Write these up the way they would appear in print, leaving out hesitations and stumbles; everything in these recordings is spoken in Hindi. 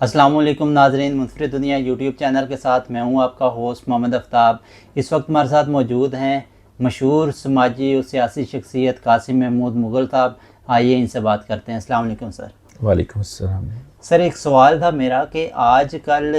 अस्सलाम वालेकुम नाजरीन, मुनफरिद दुनिया यूट्यूब चैनल के साथ मैं हूं आपका होस्ट मोहम्मद आफ्ताब। इस वक्त हमारे साथ मौजूद हैं मशहूर समाजी और सियासी शख्सियत कासिम महमूद मुग़ल साहब। आइए इनसे बात करते हैं। अस्सलाम वालेकुम सर। वालेकुम अस्सलाम। सर, एक सवाल था मेरा कि आजकल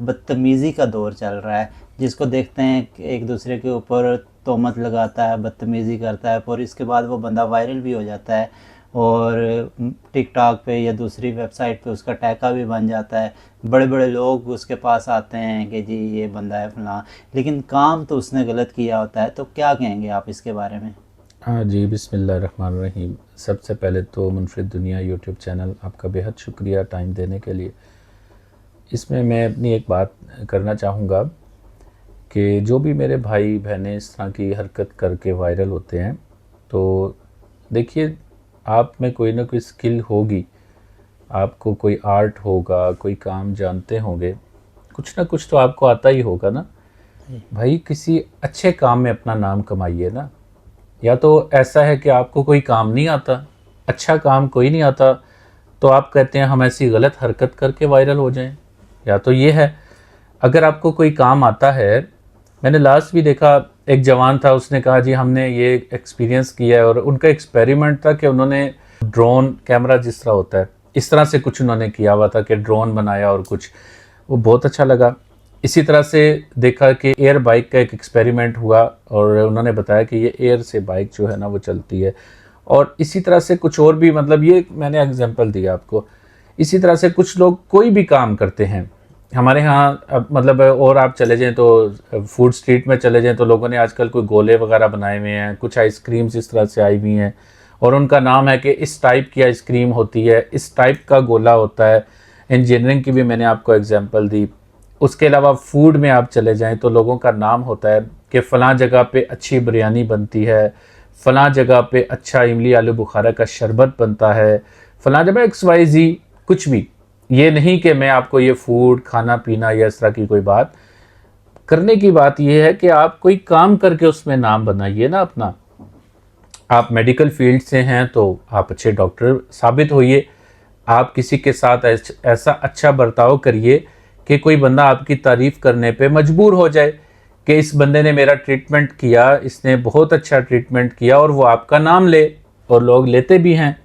बदतमीज़ी का दौर चल रहा है, जिसको देखते हैं कि एक दूसरे के ऊपर तोहमत लगाता है, बदतमीज़ी करता है और इसके बाद वो बंदा वायरल भी हो जाता है और टिकटॉक पे या दूसरी वेबसाइट पे उसका टैका भी बन जाता है। बड़े बड़े लोग उसके पास आते हैं कि जी ये बंदा है फलां, लेकिन काम तो उसने गलत किया होता है। तो क्या कहेंगे आप इसके बारे में? हाँ जी, बिस्मिल्लाहिर्रहमानिर्रहीम। सबसे पहले तो मुनफरिद दुनिया यूट्यूब चैनल आपका बेहद शुक्रिया टाइम देने के लिए। इसमें मैं अपनी एक बात करना चाहूँगा कि जो भी मेरे भाई बहनें इस तरह की हरकत करके वायरल होते हैं, तो देखिए, आप में कोई ना कोई स्किल होगी, आपको कोई आर्ट होगा, कोई काम जानते होंगे, कुछ ना कुछ तो आपको आता ही होगा ना भाई। किसी अच्छे काम में अपना नाम कमाइए ना। या तो ऐसा है कि आपको कोई काम नहीं आता, अच्छा काम कोई नहीं आता, तो आप कहते हैं हम ऐसी गलत हरकत करके वायरल हो जाएं। या तो ये है, अगर आपको कोई काम आता है। मैंने लास्ट भी देखा, एक जवान था, उसने कहा जी हमने ये एक्सपीरियंस किया है, और उनका एक्सपेरिमेंट था कि उन्होंने ड्रोन कैमरा जिस तरह होता है इस तरह से कुछ उन्होंने किया हुआ था कि ड्रोन बनाया और कुछ, वो बहुत अच्छा लगा। इसी तरह से देखा कि एयर बाइक का एक एक्सपेरिमेंट हुआ और उन्होंने बताया कि ये एयर से बाइक जो है ना वो चलती है। और इसी तरह से कुछ और भी, मतलब ये मैंने एग्जांपल दिया आपको। इसी तरह से कुछ लोग कोई भी काम करते हैं हमारे यहाँ, अब मतलब और आप चले जाएं तो फूड स्ट्रीट में चले जाएं तो लोगों ने आजकल कोई गोले वगैरह बनाए हुए हैं, कुछ आइसक्रीम्स इस तरह से आई हुई हैं और उनका नाम है कि इस टाइप की आइसक्रीम होती है, इस टाइप का गोला होता है। इंजीनियरिंग की भी मैंने आपको एग्जांपल दी। उसके अलावा फूड में आप चले जाएं तो लोगों का नाम होता है कि फ़लाँ जगह पे अच्छी बिरयानी बनती है, फ़लाँ जगह पे अच्छा इमली आलू बुखारा का शरबत बनता है, फ़लाँ जगह XYZ कुछ भी। ये नहीं कि मैं आपको ये फूड खाना पीना या इस तरह की कोई बात करने की बात ये है कि आप कोई काम करके उसमें नाम बनाइए ना अपना। आप मेडिकल फील्ड से हैं तो आप अच्छे डॉक्टर साबित होइए। आप किसी के साथ ऐसा अच्छा बर्ताव करिए कि कोई बंदा आपकी तारीफ़ करने पे मजबूर हो जाए कि इस बंदे ने मेरा ट्रीटमेंट किया, इसने बहुत अच्छा ट्रीटमेंट किया, और वो आपका नाम ले, और लोग लेते भी हैं।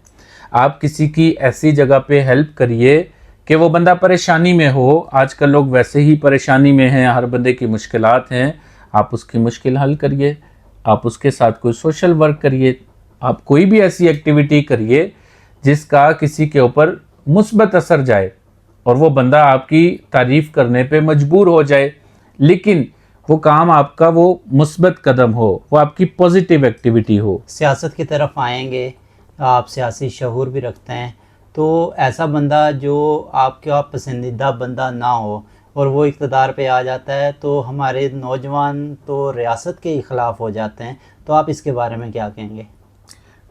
आप किसी की ऐसी जगह पे हेल्प करिए कि वो बंदा परेशानी में हो। आजकल लोग वैसे ही परेशानी में हैं, हर बंदे की मुश्किलात हैं। आप उसकी मुश्किल हल करिए, आप उसके साथ कोई सोशल वर्क करिए, आप कोई भी ऐसी एक्टिविटी करिए जिसका किसी के ऊपर मुस्बत असर जाए और वो बंदा आपकी तारीफ़ करने पे मजबूर हो जाए, लेकिन वो काम आपका वो मुस्बत कदम हो, वो आपकी पॉजिटिव एक्टिविटी हो। सियासत की तरफ आएंगे, आप सियासी शऊर भी रखते हैं, तो ऐसा बंदा जो आपका पसंदीदा बंदा ना हो और वो इक़्तिदार पे आ जाता है तो हमारे नौजवान तो रियासत के ही ख़िलाफ़ हो जाते हैं। तो आप इसके बारे में क्या कहेंगे?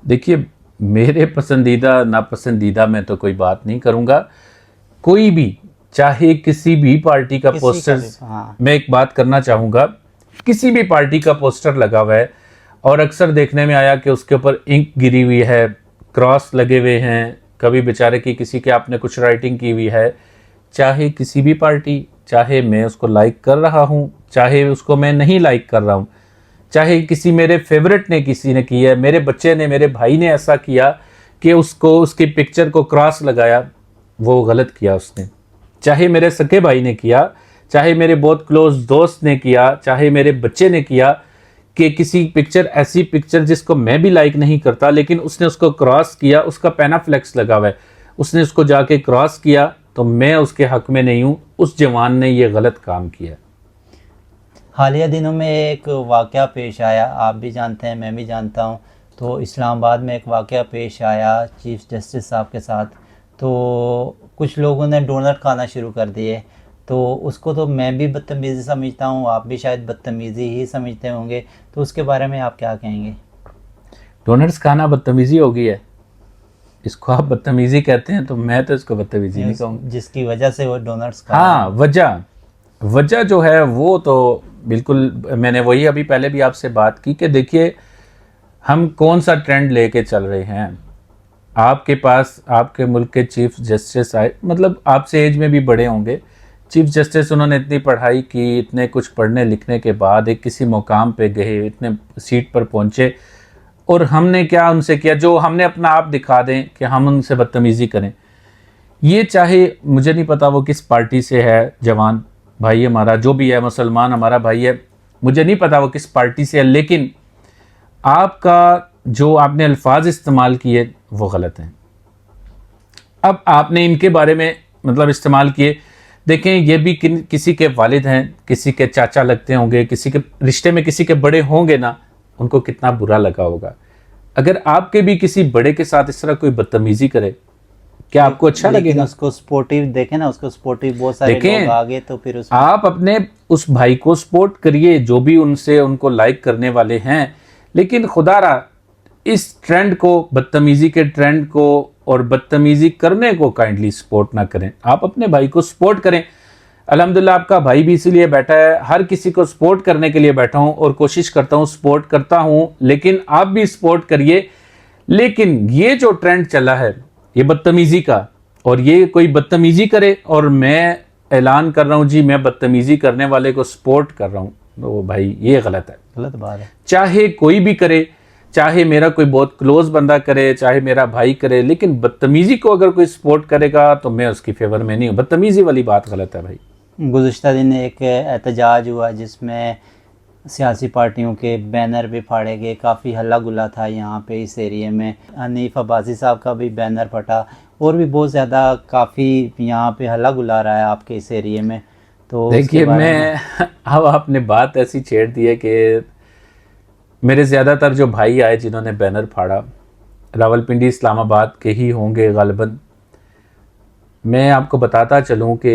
देखिए, मेरे पसंदीदा नापसंदीदा में तो कोई बात नहीं करूँगा। कोई भी, चाहे किसी भी पार्टी का पोस्टर, हाँ। मैं एक बात करना चाहूँगा, किसी भी पार्टी का पोस्टर लगा हुआ है और अक्सर देखने में आया कि उसके ऊपर इंक गिरी हुई है, क्रॉस लगे हुए हैं, कभी बेचारे की किसी के आपने कुछ राइटिंग की हुई है। चाहे किसी भी पार्टी, चाहे मैं उसको लाइक कर रहा हूँ, चाहे उसको मैं नहीं लाइक कर रहा हूँ, चाहे किसी मेरे फेवरेट ने किसी ने की है, मेरे बच्चे ने, मेरे भाई ने ऐसा किया कि उसको उसकी पिक्चर को क्रॉस लगाया, वो गलत किया उसने। चाहे मेरे सगे भाई ने किया, चाहे मेरे बहुत क्लोज दोस्त ने किया, चाहे मेरे बच्चे ने किया, कि किसी पिक्चर, ऐसी पिक्चर जिसको मैं भी लाइक नहीं करता, लेकिन उसने उसको क्रॉस किया, उसका पैनाफ्लेक्स लगा हुआ है, उसने उसको जाके क्रॉस किया, तो मैं उसके हक में नहीं हूँ। उस जवान ने ये गलत काम किया। हालिया दिनों में एक वाक़या पेश आया, आप भी जानते हैं, मैं भी जानता हूँ। तो इस्लामाबाद में एक वाक़या पेश आया चीफ़ जस्टिस साहब के साथ। तो कुछ लोगों ने डोनट खाना शुरू कर दिए, तो उसको तो मैं भी बदतमीज़ी समझता हूँ, आप भी शायद बदतमीज़ी ही समझते होंगे। तो उसके बारे में आप क्या कहेंगे? डोनट्स खाना बदतमीजी हो गई है? इसको आप बदतमीजी कहते हैं तो मैं तो इसको बदतमीजी नहीं कहूँगा। जिसकी वजह से वो डोनट्स खा हाँ, वजह जो है वो तो बिल्कुल, मैंने वही अभी पहले भी आपसे बात की कि देखिए हम कौन सा ट्रेंड लेके चल रहे हैं। आपके पास आपके मुल्क के चीफ जस्टिस आए, मतलब आपसे एज में भी बड़े होंगे, चीफ जस्टिस, उन्होंने इतनी पढ़ाई की, इतने कुछ पढ़ने लिखने के बाद एक किसी मुकाम पे गए, इतने सीट पर पहुंचे, और हमने क्या उनसे किया जो हमने अपना आप दिखा दें कि हम उनसे बदतमीज़ी करें। ये चाहे मुझे नहीं पता वो किस पार्टी से है, जवान भाई हमारा जो भी है, मुसलमान हमारा भाई है, मुझे नहीं पता वो किस पार्टी से है, लेकिन आपका जो आपने अल्फाज इस्तेमाल किए वो गलत हैं। अब आपने इनके बारे में मतलब इस्तेमाल किए, देखें ये भी किसी के वालिद हैं, किसी के चाचा लगते होंगे, किसी के रिश्ते में किसी के बड़े होंगे ना, उनको कितना बुरा लगा होगा। अगर आपके भी किसी बड़े के साथ इस तरह कोई बदतमीजी करे, क्या आपको अच्छा लगेगा? उसको स्पोर्टिव देखें ना, उसको स्पोर्टिव बहुत सारे लोग आगे, तो फिर उसमें आप अपने उस भाई को सपोर्ट करिए जो भी उनसे उनको लाइक करने वाले हैं, लेकिन खुदारा इस ट्रेंड को, बदतमीजी के ट्रेंड को और बदतमीजी करने को काइंडली सपोर्ट ना करें। आप अपने भाई को सपोर्ट करें। अल्हम्दुलिल्लाह आपका भाई भी इसीलिए बैठा है, हर किसी को सपोर्ट करने के लिए बैठा हूं और कोशिश करता हूं, सपोर्ट करता हूं, लेकिन आप भी सपोर्ट करिए। लेकिन ये जो ट्रेंड चला है ये बदतमीजी का, और ये कोई बदतमीजी करे और मैं ऐलान कर रहा हूं जी मैं बदतमीजी करने वाले को सपोर्ट कर रहा हूं, तो भाई ये गलत है, गलत बात है। चाहे कोई भी करे, चाहे मेरा कोई बहुत क्लोज बंदा करे, चाहे मेरा भाई करे, लेकिन बदतमीजी को अगर कोई सपोर्ट करेगा तो मैं उसकी फेवर में नहीं हूँ। बदतमीजी वाली बात गलत है भाई। गुज़िश्ता दिन एक एहतजाज हुआ जिसमें सियासी पार्टियों के बैनर भी फाड़े गए, काफ़ी हल्ला गुल्ला था यहाँ पे इस एरिए में। हनीफ अब्बासी साहब का भी बैनर फटा, और भी बहुत ज़्यादा काफ़ी यहाँ पे हल्ला गुल्ला रहा है आपके इस एरिए में। तो देखिए मैं अब आपने बात ऐसी छेड़ दी है कि मेरे ज़्यादातर जो भाई आए जिन्होंने बैनर फाड़ा रावलपिंडी इस्लामाबाद के ही होंगे गालिबन। मैं आपको बताता चलूँ कि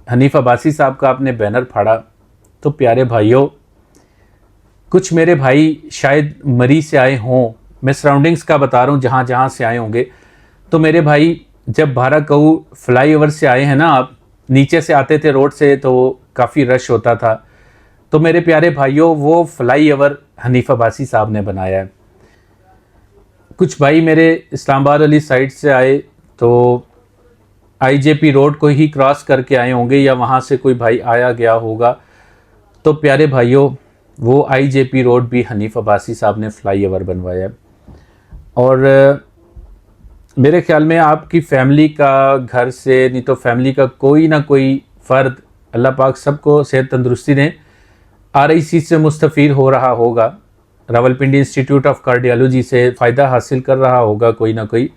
हनीफ अब्बासी साहब का आपने बैनर फाड़ा, तो प्यारे भाइयों, कुछ मेरे भाई शायद मरी से आए हों, मैं सराउंडिंग्स का बता रहा हूँ जहाँ जहाँ से आए होंगे, तो मेरे भाई जब भारतकऊ फ्लाईओवर से आए हैं ना, आप नीचे से आते थे रोड से तो काफ़ी रश होता था, तो मेरे प्यारे भाइयों वो फ्लाईओवर हनीफ अब्बासी साहब ने बनाया है। कुछ भाई मेरे इस्लामाबाद वाली साइड से आए तो आईजेपी रोड को ही क्रॉस करके आए होंगे, या वहाँ से कोई भाई आया गया होगा, तो प्यारे भाइयों वो आईजेपी रोड भी हनीफ अब्बासी साहब ने फ्लाईओवर बनवाया है। और मेरे ख्याल में आपकी फैमिली का, घर से नहीं तो फैमिली का कोई ना कोई फ़र्द, अल्लाह पाक सबको सेहत तंदुरुस्ती दें, RIC से मुस्तफ़ीद हो रहा होगा, रावलपिंडी इंस्टीट्यूट ऑफ कार्डियोलॉजी से फ़ायदा हासिल कर रहा होगा कोई ना कोई,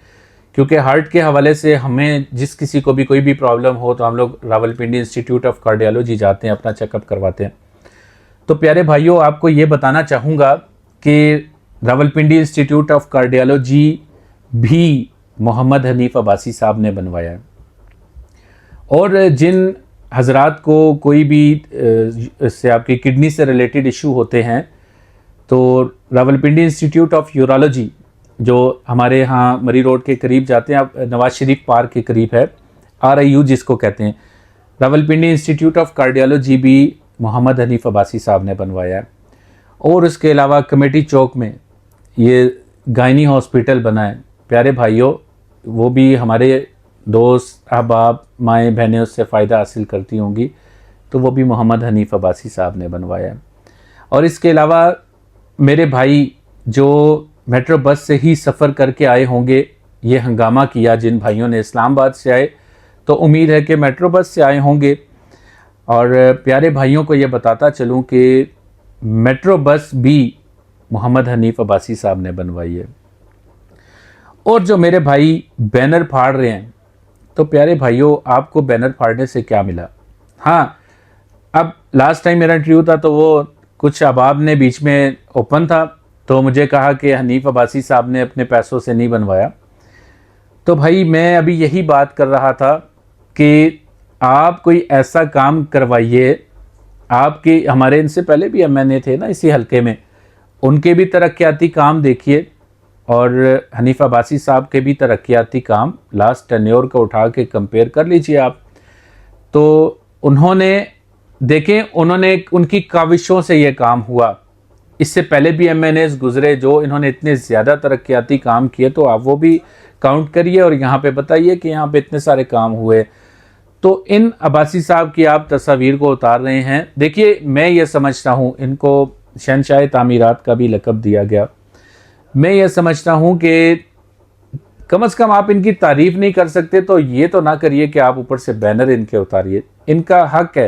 क्योंकि हार्ट के हवाले से हमें जिस किसी को भी कोई भी प्रॉब्लम हो तो हम लोग रावलपिंडी इंस्टीट्यूट ऑफ कार्डियोलॉजी जाते हैं, अपना चेकअप करवाते हैं। तो प्यारे भाइयों आपको ये बताना चाहूँगा कि रावलपिंडी इंस्टीट्यूट ऑफ कार्डियोलॉजी भी मोहम्मद हनीफ अब्बासी साहब ने बनवाया है। और जिन हजरात को कोई भी इससे आपकी किडनी से रिलेटेड इशू होते हैं, तो रावलपिंडी इंस्टीट्यूट ऑफ यूरोलॉजी जो हमारे यहाँ मरी रोड के करीब जाते हैं, आप नवाज शरीफ पार्क के करीब है, RIU जिसको कहते हैं, रावलपिंडी इंस्टीट्यूट ऑफ कार्डियोलॉजी भी मोहम्मद हनीफ अब्बासी साहब ने बनवाया है। और उसके अलावा कमेटी चौक में ये गायनी हॉस्पिटल बना है, प्यारे भाइयों वो भी हमारे दोस्त अहबाब माएँ बहनें उससे फ़ायदा हासिल करती होंगी, तो वो भी मोहम्मद हनीफ अब्बासी साहब ने बनवाया है। और इसके अलावा मेरे भाई जो मेट्रो बस से ही सफ़र करके आए होंगे, ये हंगामा किया जिन भाइयों ने इस्लामाबाद से आए, तो उम्मीद है कि मेट्रो बस से आए होंगे। और प्यारे भाइयों को ये बताता चलूँ कि मेट्रो बस भी मोहम्मद हनीफ अब्बासी साहब ने बनवाई है। और जो मेरे भाई बैनर फाड़ रहे हैं, तो प्यारे भाइयों आपको बैनर फाड़ने से क्या मिला? हाँ, अब लास्ट टाइम मेरा इंटरव्यू था तो वो कुछ अहबाब ने बीच में ओपन था, तो मुझे कहा कि हनीफ अब्बासी साहब ने अपने पैसों से नहीं बनवाया। तो भाई मैं अभी यही बात कर रहा था कि आप कोई ऐसा काम करवाइए, आपके हमारे इनसे पहले भी MNA थे ना इसी हलके में, उनके भी तरक्याती काम देखिए, और हनीफ अब्बासी साहब के भी तरक्याती काम लास्ट टेन्योर को उठा के कंपेयर कर लीजिए आप। तो उन्होंने देखें, उन्होंने उनकी काविशों से ये काम हुआ, इससे पहले भी MNAs गुजरे जो इन्होंने इतने ज़्यादा तरक्याती काम किए, तो आप वो भी काउंट करिए और यहाँ पे बताइए कि यहाँ पे इतने सारे काम हुए। तो इन अब्बासी साहब की आप तस्वीर को उतार रहे हैं। देखिए, मैं ये समझता हूँ, इनको शहंशाह तामीरात का भी लक़ब दिया गया। मैं ये समझता हूँ कि कम से कम आप इनकी तारीफ़ नहीं कर सकते तो ये तो ना करिए कि आप ऊपर से बैनर इनके उतारिए। इनका हक है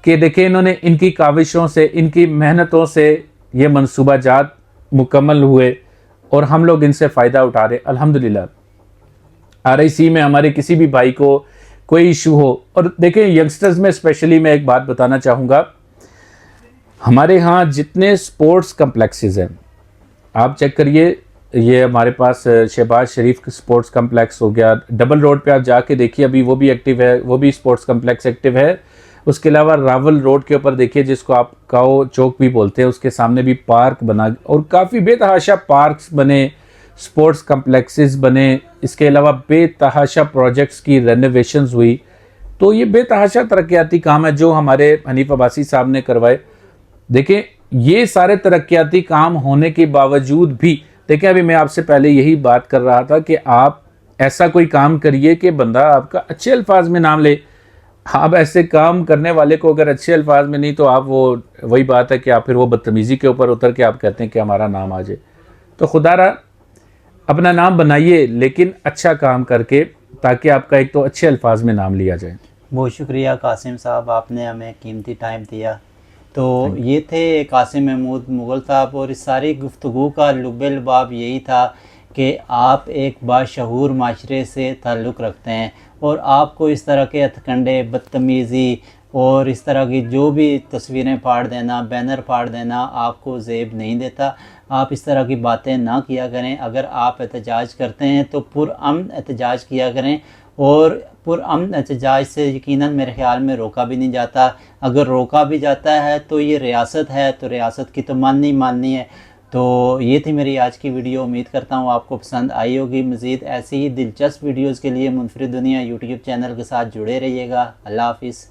कि देखिए, इन्होंने इनकी काविशों से, इनकी मेहनतों से ये मंसूबाजात मुकम्मल हुए और हम लोग इनसे फ़ायदा उठा रहे। अल्हम्दुलिल्लाह RIC में हमारे किसी भी भाई को कोई इशू हो, और देखें यंगस्टर्स में स्पेशली मैं एक बात बताना चाहूँगा, हमारे यहाँ जितने स्पोर्ट्स कम्प्लेक्सेस हैं आप चेक करिए, ये हमारे पास शहबाज शरीफ स्पोर्ट्स कम्प्लेक्स हो गया, डबल रोड पे आप जाके देखिए अभी वो भी एक्टिव है, वो भी स्पोर्ट्स कम्प्लेक्स एक्टिव है। उसके अलावा रावल रोड के ऊपर देखिए, जिसको आप काओ चौक भी बोलते हैं, उसके सामने भी पार्क बना और काफ़ी बेतहाशा पार्क्स बने, स्पोर्ट्स कम्प्लेक्सेस बने। इसके अलावा बेतहाशा प्रोजेक्ट्स की रेनोवेशंस हुई। तो ये बेतहाशा तरक्याती काम है जो हमारे हनीफ अब्बासी साहब ने करवाए। देखें, ये सारे तरक्याती काम होने के बावजूद भी, देखें अभी मैं आपसे पहले यही बात कर रहा था कि आप ऐसा कोई काम करिए कि बंदा आपका अच्छे अल्फाज में नाम ले। आप ऐसे काम करने वाले को अगर अच्छे अल्फाज में नहीं, तो आप वही बात है कि आप फिर वो बदतमीज़ी के ऊपर उतर के आप कहते हैं कि हमारा नाम आ जाए। तो खुदारा अपना नाम बनाइए, लेकिन अच्छा काम करके, ताकि आपका एक तो अच्छे अल्फाज में नाम लिया जाए। बहुत शुक्रिया कासिम साहब, आपने हमें कीमती टाइम दिया। तो ये थे कासिम महमूद मुग़ल साहब, और इस सारी गुफ्तगू का लुब्बे लुबाब यही था कि आप एक बाशऊर माशरे से ताल्लुक़ रखते हैं और आपको इस तरह के हथकंडे, बदतमीज़ी और इस तरह की जो भी तस्वीरें फाड़ देना, बैनर फाड़ देना आपको ज़ेब नहीं देता। आप इस तरह की बातें ना किया करें। अगर आप एहतजाज करते हैं तो पुरअमन एहतजाज किया करें, और पुरअमन एहतजाज से यकीनन मेरे ख़्याल में रोका भी नहीं जाता। अगर रोका भी जाता है तो ये रियासत है, तो रियासत की तो माननी है। तो ये थी मेरी आज की वीडियो। उम्मीद करता हूँ आपको पसंद आई होगी। मज़ीद ऐसी ही दिलचस्प वीडियोज़ के लिए मुनफरिद दुनिया यूट्यूब चैनल के साथ जुड़े रहिएगा। अल्लाह हाफिज़।